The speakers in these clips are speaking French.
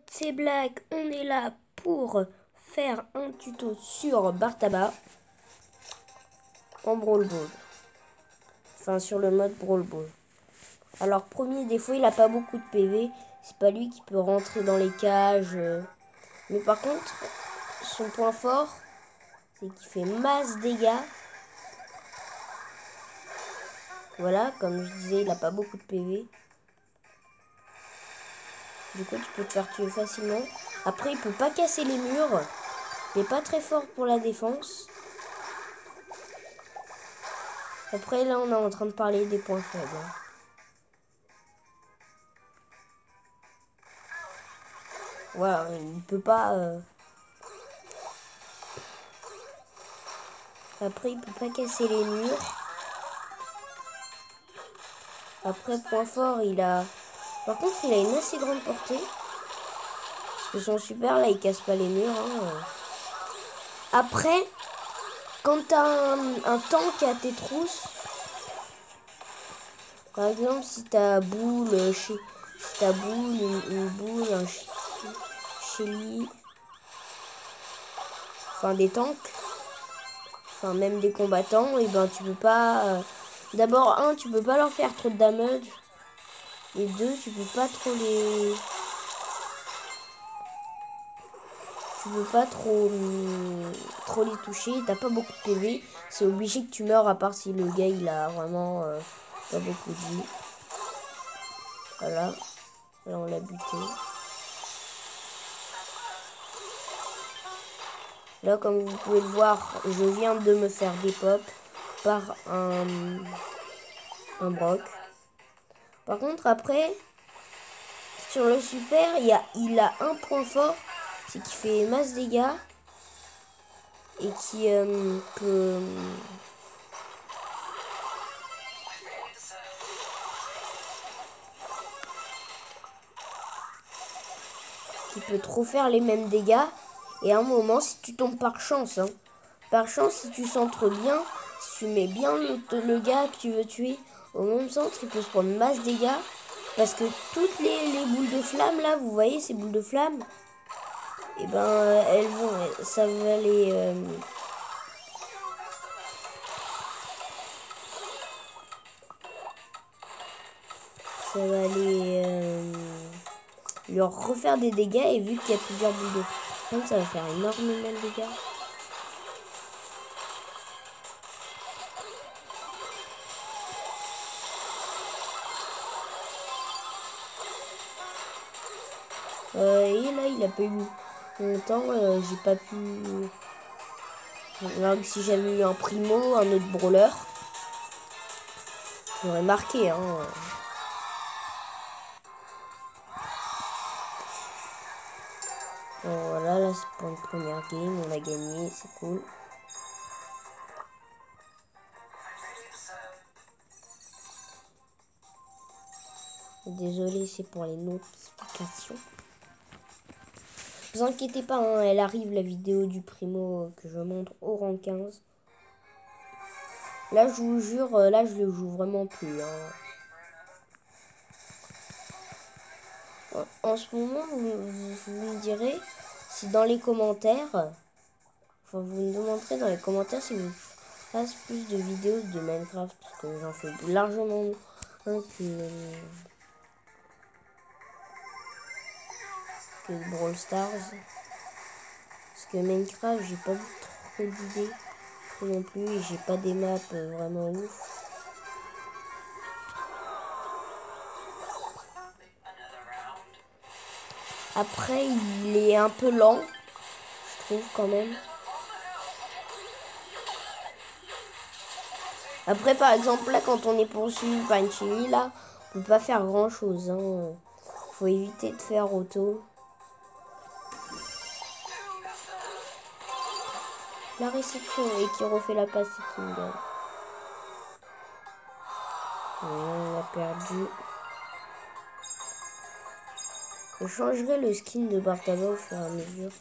C'est blague, on est là pour faire un tuto sur Bartaba en Brawl Ball. Enfin, sur le mode Brawl Ball. Alors, premier défaut, il a pas beaucoup de PV. C'est pas lui qui peut rentrer dans les cages. Mais par contre, son point fort, c'est qu'il fait masse dégâts. Voilà, comme je disais, il a pas beaucoup de PV. Du coup, tu peux te faire tuer facilement. Après, il peut pas casser les murs. Il est pas très fort pour la défense. Après, là, on est en train de parler des points faibles. Voilà, il peut pas... Après, il peut pas casser les murs. Après, point fort, il a... Par contre, il a une assez grande portée. Parce que son super, là, il casse pas les murs. Hein. Après, quand t'as un tank à tes trousses, par exemple, si t'as boule, si t'as boule, une boule, un Shelly, enfin des tanks, enfin même des combattants, et ben tu peux pas... D'abord, tu peux pas leur faire trop de damage. Et deux, tu peux pas trop les... Tu peux pas trop les toucher. T'as pas beaucoup de PV. C'est obligé que tu meurs, à part si le gars il a vraiment pas beaucoup de vie. Voilà. Là on l'a buté. Là comme vous pouvez le voir, je viens de me faire des pop par un Brock. Par contre après, sur le super, il a un point fort. C'est qu'il fait masse dégâts. Et qui peut... qui peut trop faire les mêmes dégâts. Et à un moment, si tu tombes par chance, par chance, si tu centres bien, si tu mets bien le gars que tu veux tuer au même centre, il peut se prendre masse dégâts. Parce que toutes les boules de flamme, là, vous voyez ces boules de flamme, et ben, elles vont, ça va les... ça va leur refaire des dégâts. Et vu qu'il y a plusieurs boules de flamme, ça va faire énormément de dégâts. Et là, il a pas eu longtemps, j'ai pas pu... Alors que si j'avais eu un primo, un autre brawler, j'aurais marqué. Hein. Bon, voilà, là c'est pour une première game, on a gagné, c'est cool. Désolé, c'est pour les notifications. Ne vous inquiétez pas, hein, elle arrive la vidéo du primo que je montre au rang 15. Là, je vous jure, là, je le joue vraiment plus. Hein. En ce moment, vous me direz si dans les commentaires, enfin, vous me demanderez dans les commentaires si vous fasse plus de vidéos de Minecraft, parce que j'en fais largement moins que Brawl Stars. Parce que Minecraft, j'ai pas trop d'idées non plus, et j'ai pas des maps vraiment ouf. Après, il est un peu lent, je trouve quand même. Après, par exemple, là, quand on est poursuivi par une chimie, là, on peut pas faire grand chose. Hein. Faut éviter de faire auto. La réception et qui refait la passe et qui me gagne. On a perdu. Je changerai le skin de Bartaba au fur et à mesure.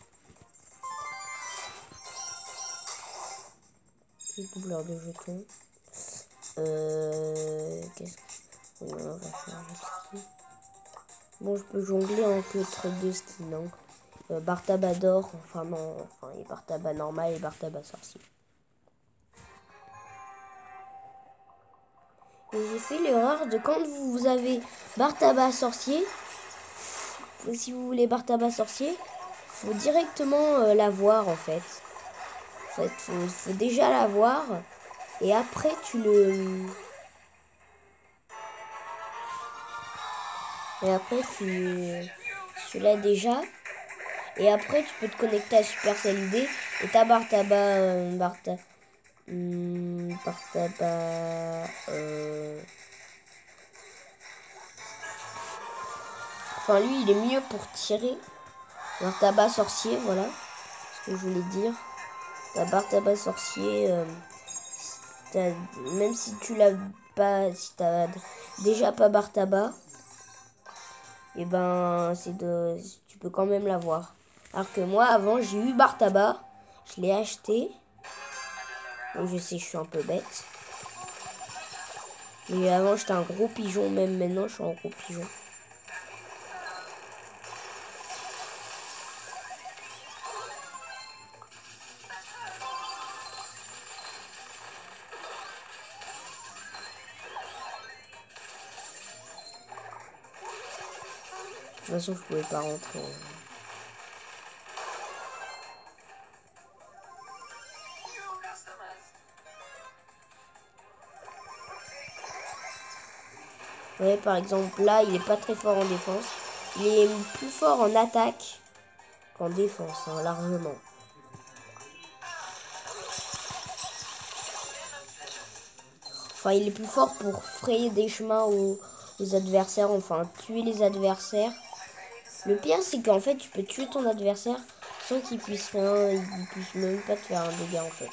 Doubleur de jetons. Qu'est-ce que... Oui, on va changer de skin. Bon, je peux jongler entre deux skins. Hein. Bartaba d'or, enfin non, enfin, et Bartaba normal et Bartaba sorcier. Et j'ai fait l'erreur de quand vous avez Bartaba sorcier, si vous voulez Bartaba sorcier, faut directement l'avoir en fait. En fait, faut déjà l'avoir et après tu le... Et après tu l'as déjà. Et après tu peux te connecter à Supercell ID et t'as Bartaba... Bartaba... Enfin lui il est mieux pour tirer. Bartaba sorcier, voilà ce que je voulais dire. Ta Bartaba sorcier, même si tu l'as pas, si t'as déjà pas Bartaba, et ben tu peux quand même l'avoir. Alors que moi avant j'ai eu Bartaba, je l'ai acheté. Donc je sais je suis un peu bête. Mais avant j'étais un gros pigeon, même maintenant je suis un gros pigeon. De toute façon je pouvais pas rentrer. Ouais, par exemple là il est pas très fort en défense. Il est plus fort en attaque qu'en défense, hein, largement. Enfin, il est plus fort pour frayer des chemins aux adversaires, enfin tuer les adversaires. Le pire, c'est qu'en fait, tu peux tuer ton adversaire sans qu'il puisse rien, il puisse même pas te faire un dégât en fait.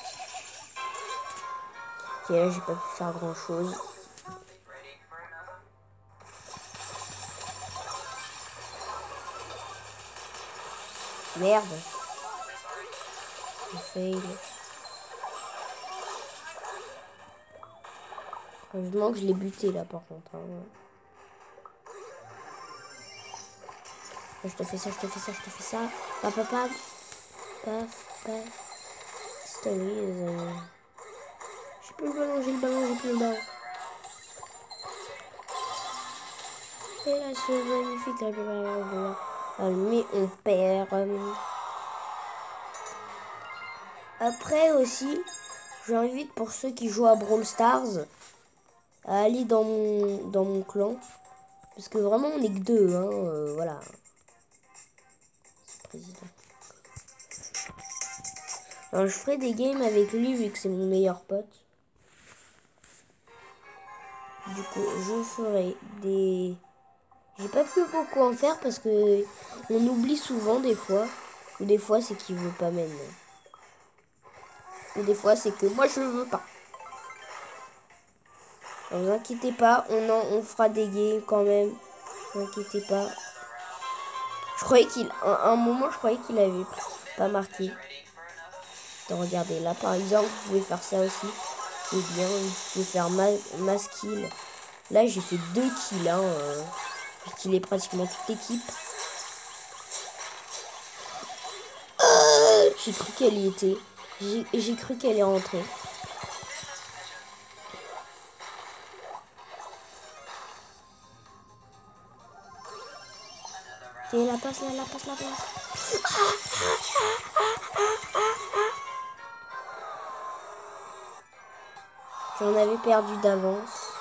Ok, là, j'ai pas pu faire grand chose. Merde. J'ai fail. Heureusement que je l'ai buté là par contre. Hein. Je te fais ça, je te fais ça, je te fais ça. Paf, paf, paf. Paf, paf. Putain, oui, j'ai plus le ballon, j'ai le ballon, j'ai plus le ballon. Et là, c'est magnifique. Mais on perd. Après aussi, j'invite pour ceux qui jouent à Brawl Stars à aller dans mon clan. Parce que vraiment, on est que deux. Hein, voilà. Président. Alors, je ferai des games avec lui vu que c'est mon meilleur pote. Du coup, je ferai des... J'ai pas pu beaucoup en faire parce que on oublie souvent des fois. Ou des fois, c'est qu'il veut pas même. Ou des fois, c'est que moi, je veux pas. Ne vous inquiétez pas, on fera des games quand même. Ne vous inquiétez pas. Je croyais qu'il... À un moment, je croyais qu'il avait pas marqué. Donc, regardez, là, par exemple, vous pouvez faire ça aussi. C'est bien, vous pouvez faire mass kill. Là, j'ai fait 2 kills. Hein, j'ai killé pratiquement toute l'équipe. J'ai cru qu'elle y était. J'ai cru qu'elle est rentrée. Et la passe, là, la passe, la passe. J'en avais perdu d'avance.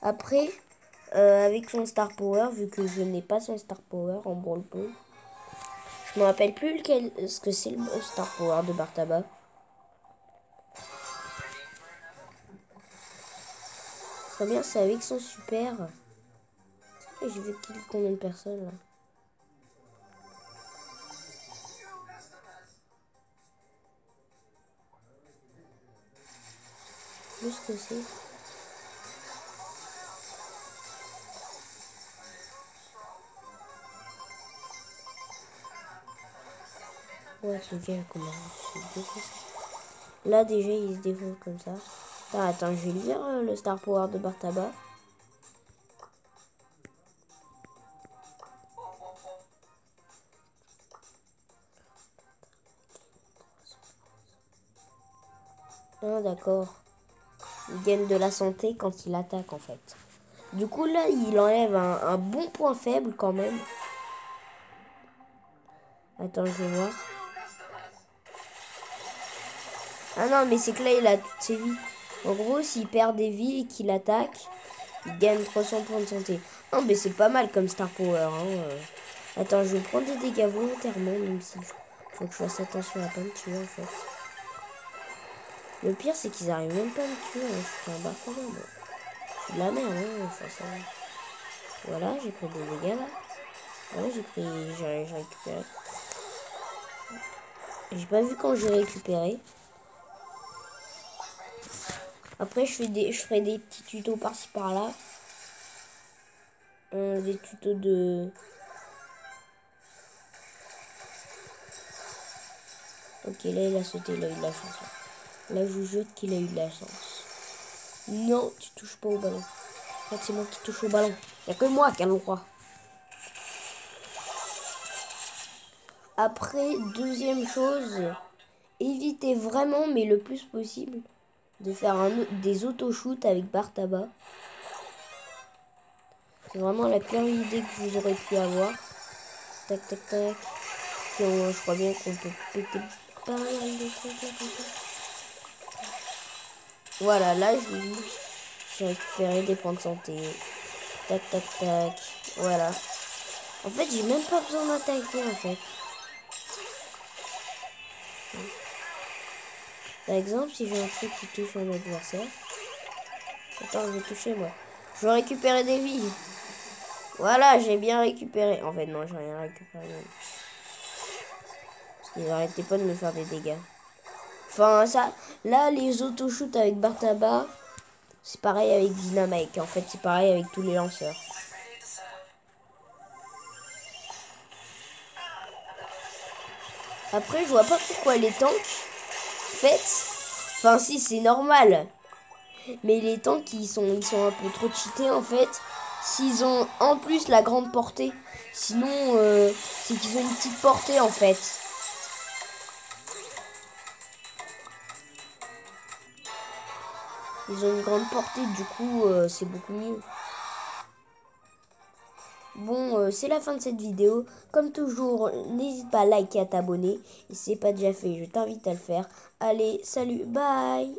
Après, avec son Star Power, vu que je n'ai pas son Star Power en Brawl Ball, je me rappelle plus ce que c'est le Star Power de Bartaba. Très bien, c'est avec son super. Et j'ai vu kill combien de personnes là. Plus que c'est. Ouais, ce gars comment je suis détesté. Là, déjà, il se défonce comme ça. Attends, je vais lire le Star Power de Bartaba. Ah, d'accord. Il gagne de la santé quand il attaque, en fait. Du coup, là, il enlève un bon point faible, quand même. Attends, je vais voir. Ah non, mais c'est que là, il a toutes ses vies. En gros, s'il perd des vies et qu'il attaque, il gagne 300 points de santé. Non, mais c'est pas mal comme Star Power. Hein. Attends, je vais prendre des dégâts volontairement, même si faut que je fasse attention à pas me tuer, en fait. Le pire, c'est qu'ils arrivent même pas à me tuer. Hein. Je suis un Bartaba, bon. C'est de la merde, hein. Enfin, ça... Voilà, j'ai pris des dégâts, là. Voilà, j'ai récupéré. J'ai pas vu quand j'ai récupéré. Après, je ferai des petits tutos par-ci par-là. Des tutos de... Ok, là, il a sauté, il a eu de la chance. Là, je vous jure qu'il a eu de la chance. Non, tu touches pas au ballon. En fait, c'est moi qui touche au ballon. Il n'y a que moi qui a le droit. Après, deuxième chose, évitez vraiment, mais le plus possible, de faire des auto-shoots avec Bartaba. C'est vraiment la pire idée que vous aurez pu avoir. Tac, tac, tac. Puis je crois bien qu'on peut péter pas mal de trucs là comme ça. Voilà, là, j'ai récupéré des points de santé. Tac, tac, tac. Voilà. En fait, j'ai même pas besoin d'attaquer, en fait. Par exemple, si j'ai un truc qui touche un adversaire. Attends, je vais toucher, moi. Je vais récupérer des vies. Voilà, j'ai bien récupéré. En fait, non, j'ai rien récupéré. Parce qu'ils n'arrêtaient pas de me faire des dégâts. Enfin, ça... Là, les auto-shoots avec Bartaba, c'est pareil avec Dynamite. En fait, c'est pareil avec tous les lanceurs. Après, je vois pas pourquoi les tanks, en fait... Enfin, si, c'est normal. Mais les tanks, ils sont un peu trop cheatés, en fait. S'ils ont en plus la grande portée. Sinon, c'est qu'ils ont une petite portée, en fait. Ils ont une grande portée, du coup, c'est beaucoup mieux. Bon, c'est la fin de cette vidéo. Comme toujours, n'hésite pas à liker et à t'abonner. Et si c'est pas déjà fait, je t'invite à le faire. Allez, salut, bye!